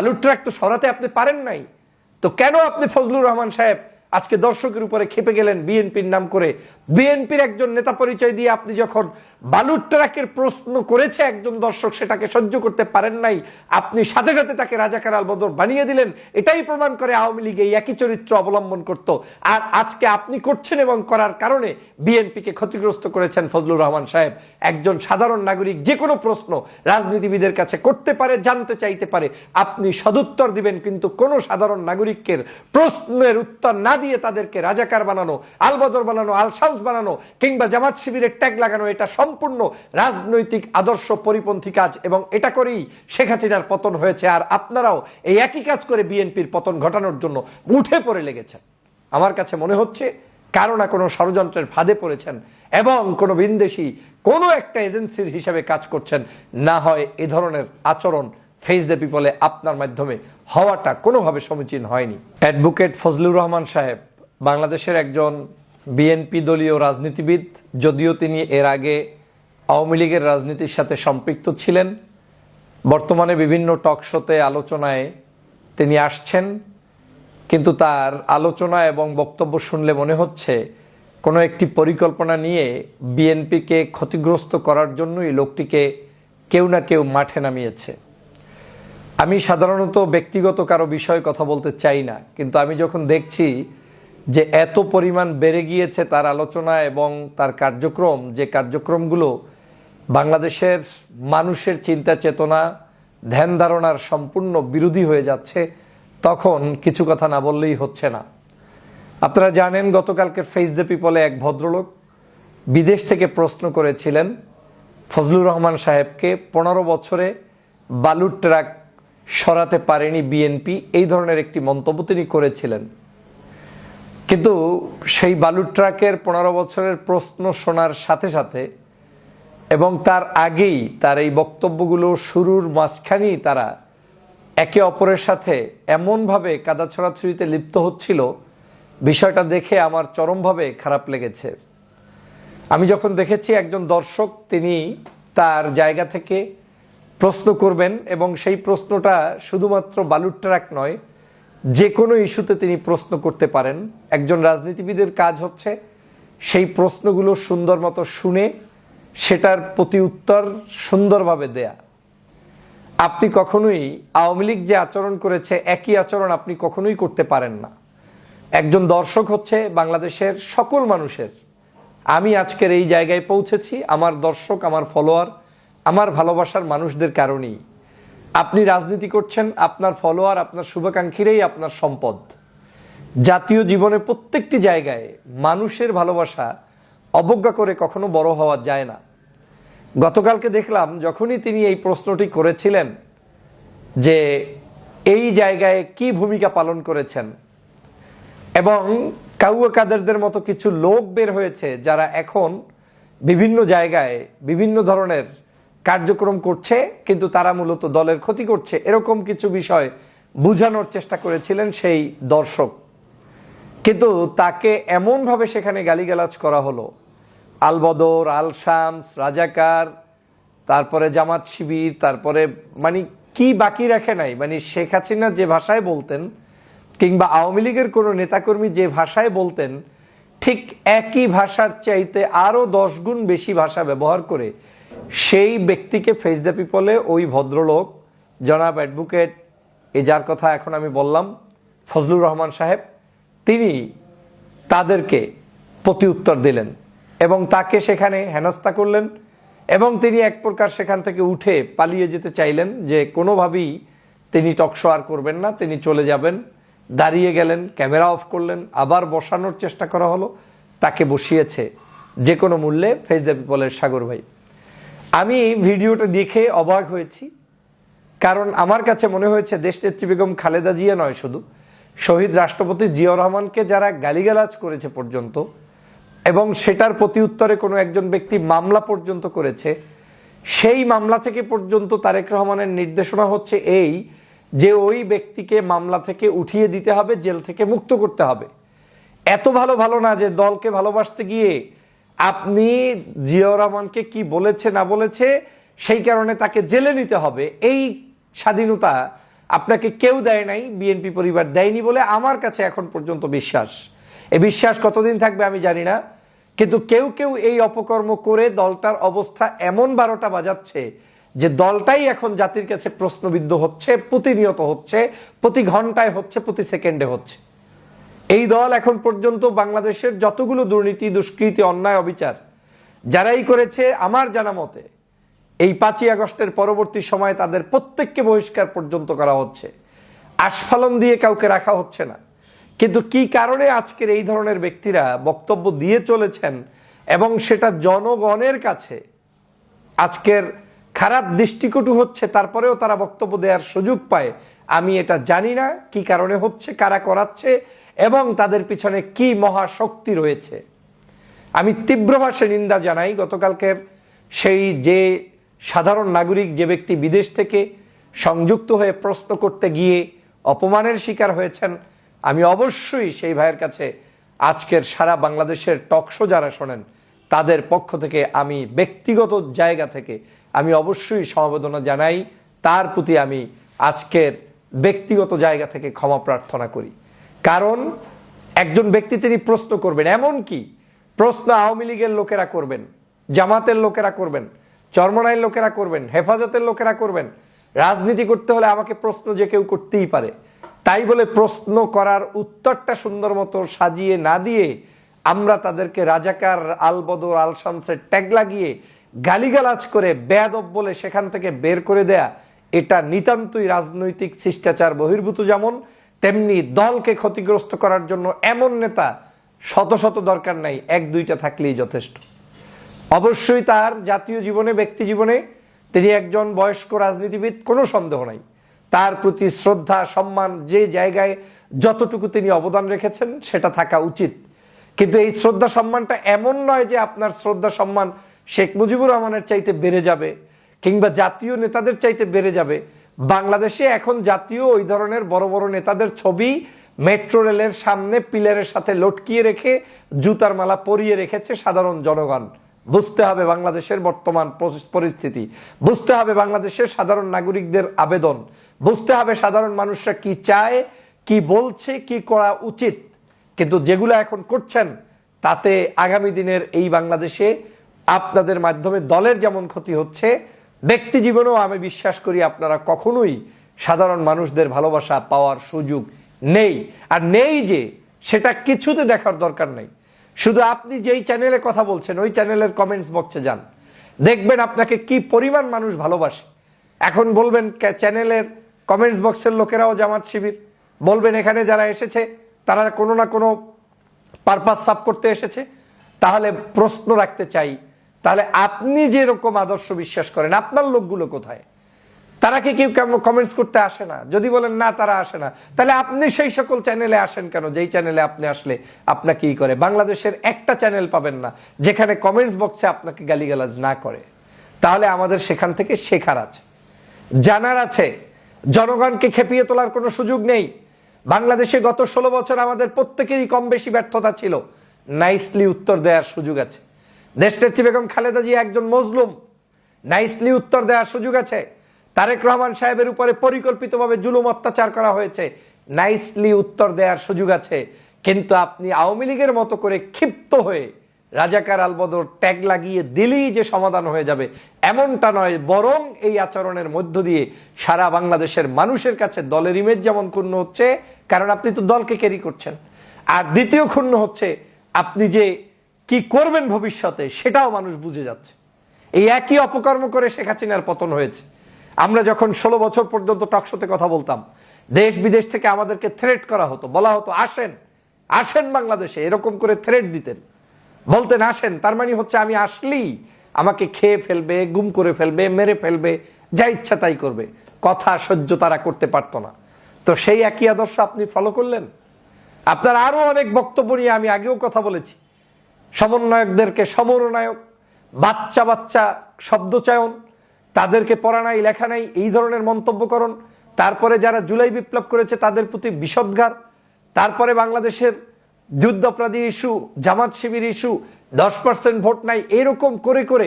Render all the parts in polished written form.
বালুর ট্রাক তো সরাতে আপনি পারেন নাই, তো কেন আপনি ফজলুর রহমান সাহেব আজকে দর্শকের উপরে খেপে গেলেন বিএনপির নাম করে? বিএনপির একজন নেতা পরিচয় দিয়ে আপনি যখন বালুর ট্রাকের প্রশ্ন করেছে একজন দর্শক, সেটাকে সহ্য করতে পারেন নাই, আপনি সাথে সাথে তাকে রাজাকার আলবদর বানিয়ে দিলেন। এটাই প্রমাণ করে আওয়ামী লীগ এই একই চরিত্র অবলম্বন করত। আর আজকে আপনি করছেন এবং করার কারণে বিএনপিকে ক্ষতিগ্রস্ত করেছেন ফজলুর রহমান সাহেব। একজন সাধারণ নাগরিক যে কোনো প্রশ্ন রাজনীতিবিদের কাছে করতে পারে, জানতে চাইতে পারে, আপনি সদুত্তর দিবেন, কিন্তু কোনো সাধারণ নাগরিকের প্রশ্নের উত্তর না দিয়ে তাদেরকে রাজাকার বানানো, আলবদর বানানো, আল শামস বানানো কিংবা জামাত শিবিরের ট্যাগ লাগানো, এটা সম্পূর্ণ রাজনৈতিক আদর্শ পরিপন্থী কাজ, এবং এটা করেই শেখ হাসিনার পতন হয়েছে। আর আপনারাও এই একই কাজ করে বিএনপির পতন ঘটানোর জন্য উঠে পড়ে লেগেছেন। আমার কাছে মনে হচ্ছে কারো না কোনো ষড়যন্ত্রের ফাঁদে পড়েছেন এবং কোনো ভিনদেশী কোনো একটা এজেন্সির হিসাবে কাজ করছেন। না হয় এ ধরনের আচরণ ফেস দ্য পিপলে আপনার মাধ্যমে হওয়াটা কোনোভাবে সমীচীন হয়নি। অ্যাডভোকেট ফজলুর রহমান সাহেব বাংলাদেশের একজন বিএনপি দলীয় রাজনীতিবিদ, যদিও তিনি এর আগে আওয়ামী লীগের রাজনীতির সাথে সম্পৃক্ত ছিলেন। বর্তমানে বিভিন্ন টক শোতে আলোচনায় তিনি আসছেন, কিন্তু তার আলোচনা এবং বক্তব্য শুনলে মনে হচ্ছে কোনো একটি পরিকল্পনা নিয়ে বিএনপিকে ক্ষতিগ্রস্ত করার জন্যই লোকটিকে কেউ না কেউ মাঠে নামিয়েছে। আমি সাধারণত ব্যক্তিগত কারো বিষয়ে কথা বলতে চাই না, কিন্তু আমি যখন দেখছি যে এত পরিমাণ বেড়ে গিয়েছে তার আলোচনা এবং তার কার্যক্রম, যে কার্যক্রমগুলো বাংলাদেশের মানুষের চিন্তা চেতনা, ধ্যান ধারণার সম্পূর্ণ বিরোধী হয়ে যাচ্ছে, তখন কিছু কথা না বললেই হচ্ছে না। আপনারা জানেন গতকালকে ফেস দ্য পিপলে এক ভদ্রলোক বিদেশ থেকে প্রশ্ন করেছিলেন ফজলুর রহমান সাহেবকে, 15 বছরে বালুর ট্রাক সরাতে পারেনি বিএনপি, এই ধরনের একটি মন্তব্য তিনি করেছিলেন। কিন্তু সেই বালুর ট্রাকের 15 বছরের প্রশ্ন শোনার সাথে সাথে এবং তার আগেই তার এই বক্তব্যগুলো শুরুর মাঝখানেই তারা একে অপরের সাথে এমনভাবে কাদা ছড়াছড়িতে লিপ্ত হচ্ছিল, বিষয়টা দেখে আমার চরমভাবে খারাপ লেগেছে। আমি যখন দেখেছি একজন দর্শক তিনি তার জায়গা থেকে প্রশ্ন করবেন এবং সেই প্রশ্নটা শুধুমাত্র বালুর ট্রাক নয়, যে কোনো ইস্যুতে তিনি প্রশ্ন করতে পারেন। একজন রাজনীতিবিদের কাজ হচ্ছে সেই প্রশ্নগুলো সুন্দর মতো শুনে সেটার প্রতি উত্তর সুন্দরভাবে দেয়া। আপনি কখনোই আওয়ামী লীগ যে আচরণ করেছে একই আচরণ আপনি কখনোই করতে পারেন না। একজন দর্শক হচ্ছে বাংলাদেশের সকল মানুষের। আমি আজকের এই জায়গায় পৌঁছেছি আমার দর্শক, আমার ফলোয়ার, আমার ভালোবাসার মানুষদের কারণেই। আপনি রাজনীতি করছেন, আপনার ফলোয়ার, আপনার শুভাকাঙ্ক্ষীরাই আপনার সম্পদ। জাতীয় জীবনে প্রত্যেকটি জায়গায় মানুষের ভালোবাসা অবজ্ঞা করে কখনো বড় হওয়া যায় না। গতকালকে দেখলাম যখনই তিনি এই প্রশ্নটি করেছিলেন যে এই জায়গায় কি ভূমিকা পালন করেছেন, এবং কাউয়া কাদেরদের মতো কিছু লোক বের হয়েছে যারা এখন বিভিন্ন জায়গায় বিভিন্ন ধরনের কার্যক্রম করছে, কিন্তু তারা মূলত দলের ক্ষতি করছে, এরকম কিছু বিষয় বোঝানোর চেষ্টা করেছিলেন সেই দর্শক। কিন্তু তাকে এমনভাবে সেখানে গালিগালাজ করা হলো, আলবদর, আল শামস, রাজাকার, তারপরে জামাত শিবির, তারপরে মানে কি বাকি রাখে নাই। মানে শেখ হাসিনা যে ভাষায় বলতেন কিংবা আওয়ামী লীগের কোনো নেতাকর্মী যে ভাষায় বলতেন, ঠিক একই ভাষার চাইতে আরও 10 গুণ বেশি ভাষা ব্যবহার করে সেই ব্যক্তিকে ফেস দ্য পিপলে ওই ভদ্রলোক জনাব অ্যাডভোকেট, যার কথা এখন আমি বললাম, ফজলুর রহমান সাহেব, তিনি তাদেরকে প্রতি উত্তর দিলেন এবং তাকে সেখানে হেনস্থা করলেন এবং তিনি এক প্রকার সেখান থেকে উঠে পালিয়ে যেতে চাইলেন, যে কোনোভাবেই তিনি টকশো আর করবেন না, তিনি চলে যাবেন। দাঁড়িয়ে গেলেন, ক্যামেরা অফ করলেন, আবার বসানোর চেষ্টা করা হলো, তাকে বসিয়েছে যে কোনো মূল্যে ফেস দ্য পিপলের সাগর ভাই। আমি ভিডিওটা দেখে অবাক হয়েছি, কারণ আমার কাছে মনে হয়েছে দেশনেত্রী বেগম খালেদা জিয়া নয়, শুধু শহীদ রাষ্ট্রপতি জিয়াউর রহমানকে যারা গালিগালাজ করেছে পর্যন্ত, এবং সেটার প্রতি উত্তরে কোনো একজন ব্যক্তি মামলা পর্যন্ত করেছে, সেই মামলা থেকে পর্যন্ত তারেক রহমানের নির্দেশনা হচ্ছে এই যে ওই ব্যক্তিকে মামলা থেকে উঠিয়ে দিতে হবে, জেল থেকে মুক্ত করতে হবে। এত ভালো না যে দলকে ভালোবাসতে গিয়ে আপনি জিয়াউর রহমানকে কি বলেছে না বলেছে সেই কারণে তাকে জেলে নিতে হবে। এই স্বাধীনতা আপনাকে কেউ দেয় নাই, বিএনপি পরিবার দেয়নি বলে আমার কাছে এখন পর্যন্ত বিশ্বাস। এই বিশ্বাস কতদিন থাকবে আমি জানি না, কিন্তু কেউ কেউ এই অপকর্ম করে দলটার অবস্থা এমন 12টা বাজাচ্ছে যে দলটাই এখন জাতির কাছে প্রশ্নবিদ্ধ হচ্ছে, প্রতিনিয়ত হচ্ছে, প্রতি ঘন্টায় হচ্ছে, প্রতি সেকেন্ডে হচ্ছে। এই দল এখন পর্যন্ত বাংলাদেশের যতগুলো দুর্নীতি, দুষ্কৃতি, অন্যায়, অবিচার যারাই করেছে আমার জানা মতে এই 5ই আগস্টের পরবর্তী সময়ে তাদের প্রত্যেককে বহিষ্কার পর্যন্ত করা হচ্ছে, আস্ফালন দিয়ে কাউকে রাখা হচ্ছে না। কিন্তু কি কারণে আজকের এই ধরনের ব্যক্তিরা বক্তব্য দিয়ে চলেছেন এবং সেটা জনগণের কাছে আজকের খারাপ দৃষ্টিকটু হচ্ছে, তারপরেও তারা বক্তব্য দেওয়ার সুযোগ পায়, আমি এটা জানি না কি কারণে হচ্ছে, কারা করাচ্ছে এবং তাদের পিছনে কি মহাশক্তি রয়েছে। আমি তীব্র ভাষায় নিন্দা জানাই গতকালকের সেই যে সাধারণ নাগরিক, যে ব্যক্তি বিদেশ থেকে সংযুক্ত হয়ে প্রশ্ন করতে গিয়ে অপমানের শিকার হয়েছেন। আমি অবশ্যই সেই ভাইয়ের কাছে আজকের সারা বাংলাদেশের টকশো যারা শোনেন তাদের পক্ষ থেকে আমি ব্যক্তিগত জায়গা থেকে আমি অবশ্যই সমবেদনা জানাই, তার প্রতি আমি আজকের ব্যক্তিগত জায়গা থেকে ক্ষমা প্রার্থনা করি। কারণ একজন ব্যক্তি তিনি প্রশ্ন করবেন, এমন কি প্রশ্ন আওয়ামী লীগের লোকেরা করবেন, জামাতের লোকেরা করবেন, চরমনাইয়ের লোকেরা করবেন, হেফাজতের লোকেরা করবেন। রাজনীতি করতে হলে আমাকে প্রশ্ন যে কেউ করতেই পারে, তাই বলে প্রশ্ন করার উত্তরটা সুন্দর মতো সাজিয়ে না দিয়ে আমরা তাদেরকে রাজাকার, আলবদর, আলশামসের ট্যাগ লাগিয়ে গালিগালাজ করে বেয়াদব বলে সেখান থেকে বের করে দেয়া, এটা নিতান্তই রাজনৈতিক শিষ্টাচার বহির্ভূত। যেমন তেমনি দলকে ক্ষতিগ্রস্ত করার জন্য এমন নেতা শত শত দরকার নাই, 1-2টা থাকলেই যথেষ্ট। অবশ্যই তার জাতীয় জীবনে, ব্যক্তি জীবনে তিনি একজন বয়স্ক রাজনীতিবিদ, কোনো সন্দেহ নাই। তার প্রতি শ্রদ্ধা, সম্মান, যে জায়গায় যতটুকু তিনি অবদান রেখেছেন সেটা থাকা উচিত। কিন্তু এই শ্রদ্ধা সম্মানটা এমন নয় যে আপনার শ্রদ্ধা সম্মান শেখ মুজিবুর রহমানের চাইতে বেড়ে যাবে কিংবা জাতীয় নেতাদের চাইতে বেড়ে যাবে। বাংলাদেশে এখন জাতীয় ওই ধরনের বড় বড় নেতাদের ছবি মেট্রো রেলের সামনে পিলারের সাথে লটকিয়ে রেখে জুতার মালা পরিয়ে রেখেছে সাধারণ জনগণ। বুঝতে হবে বাংলাদেশের বর্তমান পরিস্থিতি, বুঝতে হবে বাংলাদেশের সাধারণ নাগরিকদের আবেদন, বুঝতে হবে সাধারণ মানুষরা কি চায়, কি বলছে, কি করা উচিত। কিন্তু যেগুলো এখন করছেন তাতে আগামী দিনের এই বাংলাদেশে আপনাদের মাধ্যমে দলের যেমন ক্ষতি হচ্ছে, ব্যক্তি জীবনেও আমি বিশ্বাস করি আপনারা কখনোই সাধারণ মানুষদের ভালোবাসা পাওয়ার সুযোগ নেই। আর নেই যে সেটা কিছুতে দেখার দরকার নেই। শুধু আপনি যেই চ্যানেলে কথা বলছেন ওই চ্যানেলের কমেন্টস বক্সে যান, দেখবেন আপনাকে কি পরিমাণ মানুষ ভালোবাসে। এখন বলবেন চ্যানেলের কমেন্টস বক্সের লোকেরাও জামাত শিবির, বলবেন এখানে যারা এসেছে তারা কোনো না কোনো পারপাস সাফ করতে এসেছে। তাহলে প্রশ্ন রাখতে চাই, তাহলে আপনি যেরকম আদর্শ বিশ্বাস করেন আপনার লোকগুলো কোথায়? তারা কি কেউ কমেন্টস করতে আসে না? যদি বলেন না তারা আসে না, তাহলে আপনি সেই সকল চ্যানেলে আসেন কেন যেই চ্যানেলে আপনি আসলে আপনাকে কি করে? বাংলাদেশের একটা চ্যানেল পাবেন না যেখানে কমেন্টস বক্সে আপনাকে গালিগালাজ না করে। তাহলে আমাদের সেখান থেকে শেখার আছে, জানার আছে। জনগণকে খেপিয়ে তোলার কোনো সুযোগ নেই। বাংলাদেশে গত 16 বছর আমাদের প্রত্যেকেরই কম বেশি ব্যর্থতা ছিল, নাইসলি উত্তর দেওয়ার সুযোগ আছে। দেশনেত্রী বেগম খালেদা জিয়া একজন মজলুম, নাইসলি উত্তর দেওয়ার সুযোগ আছে। তারেক রহমান সাহেবের উপরে পরিকল্পিতভাবে জুলুম অত্যাচার করা হয়েছে, নাইসলি উত্তর দেওয়ার সুযোগ আছে। কিন্তু আপনি আওয়ামী লীগের মতো করে ক্ষিপ্ত হয়ে রাজাকার, আলবদর ট্যাগ লাগিয়ে দিলেই যে সমাধান হয়ে যাবে এমনটা নয়, বরং এই আচরণের মধ্য দিয়ে সারা বাংলাদেশের মানুষের কাছে দলের ইমেজ যেমন ক্ষুণ্ণ হচ্ছে, কারণ আপনি তো দলকে ক্যারি করছেন, আর দ্বিতীয় ক্ষুণ্ণ হচ্ছে আপনি যে কি করবেন ভবিষ্যতে সেটাও মানুষ বুঝে যাচ্ছে। এই একই অপকর্ম করে শেখ হাসিনার পতন হয়েছে। আমরা যখন 16 বছর পর্যন্ত টকশোতে কথা বলতাম, দেশ বিদেশ থেকে আমাদেরকে থ্রেট করা হতো, বলা হতো আসেন আসেন বাংলাদেশে, এরকম করে থ্রেট দিতেন, বলতেন আসেন, তার মানে হচ্ছে আমি আসলেই আমাকে খেয়ে ফেলবে, গুম করে ফেলবে, মেরে ফেলবে, যা ইচ্ছা তাই করবে। কথা সহ্য তারা করতে পারতো না। তো সেই একই আদর্শ আপনি ফলো করলেন। আপনার আরো অনেক বক্তব্য নিয়ে আমি আগেও কথা বলেছি। সমন্বয়কদেরকে সমরনায়ক, বাচ্চা বাচ্চা শব্দচয়ন, তাদেরকে পড়া নাই লেখা নাই এই ধরনের মন্তব্য করুন। তারপরে যারা জুলাই বিপ্লব করেছে তাদের প্রতি বিষদগার, তারপরে বাংলাদেশের যুদ্ধাপরাধী issue, Jamaat Shibir issue, 10% vote নাই, এরকম করে করে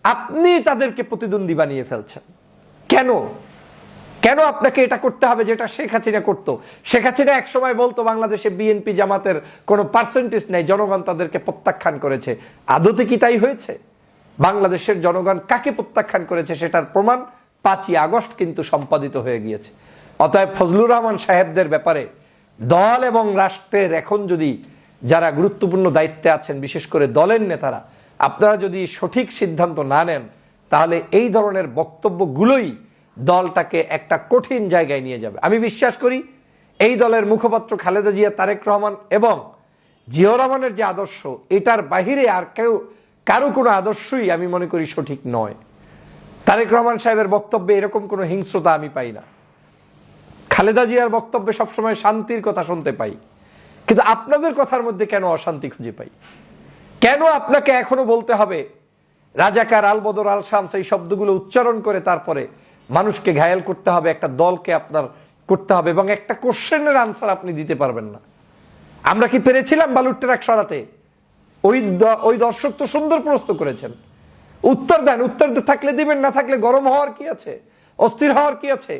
আপনি তাদেরকে প্রতিদ্বন্দ্বী বানিয়ে ফেলছেন। কেন কেন আপনাকে এটা করতে হবে যেটা শেখ হাসিনা করতো? শেখ হাসিনা এক সময় বলতো বাংলাদেশে বিএনপি জামাতের কোনো পার্সেন্টেজ নেই, জনগণ তাদেরকে প্রত্যাখ্যান করেছে। আদতে কি তাই হয়েছে? বাংলাদেশের জনগণ কাকে প্রত্যাখ্যান করেছে সেটার প্রমাণ 5ই আগস্ট কিন্তু সম্পাদিত হয়ে গিয়েছে। অতএব ফজলুর রহমান সাহেবদের ব্যাপারে দল এবং রাষ্ট্রের এখন যদি যারা গুরুত্বপূর্ণ দায়িত্বে আছেন, বিশেষ করে দলের নেতারা, আপনারা যদি সঠিক সিদ্ধান্ত না নেন, তাহলে এই ধরনের বক্তব্যগুলোই দলটাকে একটা কঠিন জায়গায় নিয়ে যাবে। আমি বিশ্বাস করি এই দলের মুখপাত্র খালেদা জিয়া, তারেক রহমান এবং জিয়াউর রহমানের যে আদর্শ, এটার বাহিরে আর কারো কোনো আদর্শই আমি মনে করি সঠিক নয়। তারেক রহমান সাহেবের বক্তব্যে এরকম কোনো হিংস্রতা আমি পাই না। খালেদা জিয়ার বক্তব্যে সবসময় শান্তির কথা শুনতে পাই, কিন্তু আপনাদের কথার মধ্যে কেন অশান্তি খুঁজে পাই? কেন আপনাকে এখনো বলতে হবে রাজাকার, আল বদর, আল শামস, এই শব্দগুলো উচ্চারণ করে তারপরে মানুষকে ঘায়েল করতে হবে, একটা দলকে আপনার করতে হবে, এবং একটা কোশ্চেনের আনসার আপনি দিতে পারবেন না? আমরা কি পেরেছিলাম বালুর ট্রাক সরাতে? ওই দর্শক তো সুন্দর প্রশ্ন করেছেন, উত্তর দেন। উত্তর থাকলে দিবেন, না থাকলে গরম হওয়ার কি আছে, অস্থির হওয়ার কি আছে?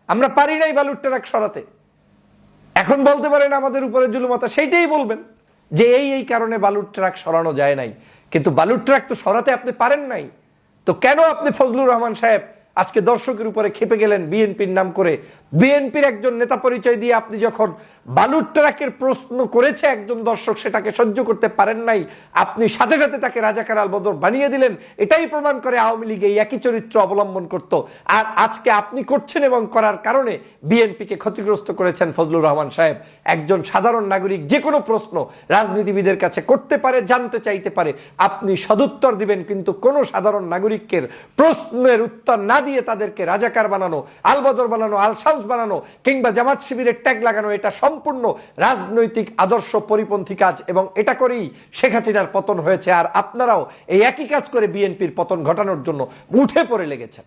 আমরা পারি নাই বালুর ট্রাক সরাতে। এখন বলতে পারেন আমাদের উপরে জুলুমতা, সেইটাই বলবেন যে এই কারণে বালুর ট্রাক সরানো যায় নাই। কিন্তু বালুর ট্রাক তো সরাতে আপনি পারেন নাই, তো কেন আপনি ফজলুর রহমান সাহেব আজকে দর্শকের উপরে খেপে গেলেন বিএনপির নাম করে? বিএনপির একজন নেতা পরিচয় দিয়ে আপনি যখন বালুর ট্রাকের প্রশ্ন করেছে একজন দর্শক, সেটাকে সহ্য করতে পারেন নাই, আপনি সাথে সাথে তাকে রাজাকার, আল বদর বানিয়ে দিলেন। এটাই প্রমাণ করে আওয়ামী লীগ এই একই চরিত্র অবলম্বন করত। আর আজকে আপনি করছেন, এবং করার কারণে বিএনপিকে ক্ষতিগ্রস্ত করেছেন ফজলুর রহমান সাহেব। একজন সাধারণ নাগরিক যে কোনো প্রশ্ন রাজনীতিবিদের কাছে করতে পারে, জানতে চাইতে পারে, আপনি সদুত্তর দিবেন, কিন্তু কোনো সাধারণ নাগরিকের প্রশ্নের উত্তর না দিয়ে তাদেরকে রাজাকার বানানো, আল বদর বানানো, আল শামস বানানো, কিংবা জামাত শিবিরের ট্যাগ লাগানো, এটা সম্পূর্ণ রাজনৈতিক আদর্শ পরিপন্থী কাজ, এবং এটা করেই শেখ হাসিনার পতন হয়েছে। আর আপনারাও এই একই কাজ করে বিএনপির পতন ঘটানোর জন্য উঠে পড়ে লেগেছেন।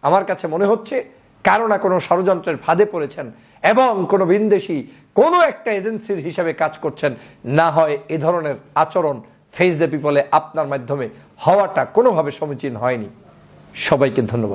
আমার কাছে মনে হচ্ছে কারো না কোনো ষড়যন্ত্রের ফাঁদে পড়েছেন, এবং কোনো ভিনদেশী কোনো একটা এজেন্সির হিসাবে কাজ করছেন। না হয় এ ধরনের আচরণ ফেস দ্য পিপলে আপনার মাধ্যমে হওয়াটা কোনোভাবে সমীচীন হয়নি। সবাইকে ধন্যবাদ।